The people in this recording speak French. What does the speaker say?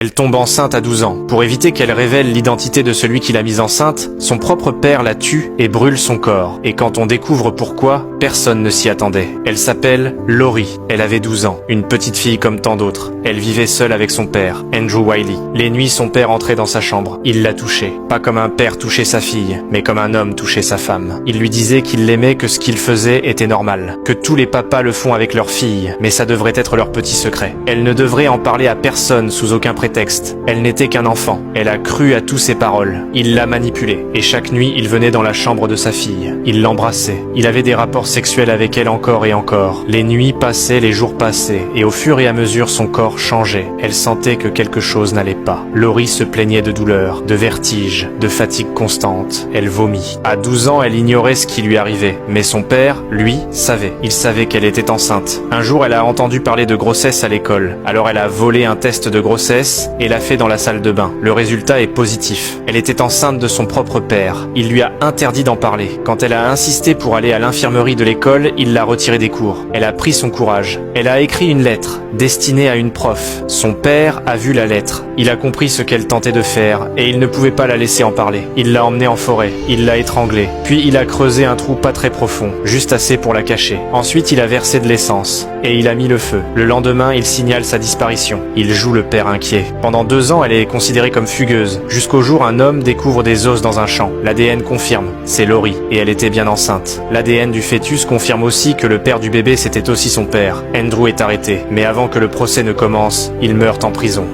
Elle tombe enceinte à 12 ans. Pour éviter qu'elle révèle l'identité de celui qui l'a mise enceinte, son propre père la tue et brûle son corps. Et quand on découvre pourquoi, personne ne s'y attendait. Elle s'appelle Laurie. Elle avait 12 ans. Une petite fille comme tant d'autres. Elle vivait seule avec son père, Andrew Wiley. Les nuits, son père entrait dans sa chambre. Il la touchait. Pas comme un père touchait sa fille, mais comme un homme touchait sa femme. Il lui disait qu'il l'aimait, que ce qu'il faisait était normal. Que tous les papas le font avec leurs filles, mais ça devrait être leur petit secret. Elle ne devrait en parler à personne sous aucun prétexte. Elle n'était qu'un enfant. Elle a cru à tous ses paroles. Il l'a manipulée. Et chaque nuit, il venait dans la chambre de sa fille. Il l'embrassait. Il avait des rapports sexuels avec elle encore et encore. Les nuits passaient, les jours passaient. Et au fur et à mesure, son corps changeait. Elle sentait que quelque chose n'allait pas. Laurie se plaignait de douleur, de vertige, de fatigue constante. Elle vomit. À 12 ans, elle ignorait ce qui lui arrivait. Mais son père, lui, savait. Il savait qu'elle était enceinte. Un jour, elle a entendu parler de grossesse à l'école. Alors elle a volé un test de grossesse et l'a fait dans la salle de bain. Le résultat est positif. Elle était enceinte de son propre père. Il lui a interdit d'en parler. Quand elle a insisté pour aller à l'infirmerie de l'école, il l'a retirée des cours. Elle a pris son courage. Elle a écrit une lettre, destinée à une prof. Son père a vu la lettre. Il a compris ce qu'elle tentait de faire, et il ne pouvait pas la laisser en parler. Il l'a emmenée en forêt. Il l'a étranglée. Puis il a creusé un trou pas très profond, juste assez pour la cacher. Ensuite, il a versé de l'essence, et il a mis le feu. Le lendemain, il signale sa disparition. Il joue le père inquiet. Pendant 2 ans, elle est considérée comme fugueuse, jusqu'au jour un homme découvre des os dans un champ. L'ADN confirme, c'est Laurie, et elle était bien enceinte. L'ADN du fœtus confirme aussi que le père du bébé c'était aussi son père. Andrew est arrêté, mais avant que le procès ne commence, il meurt en prison.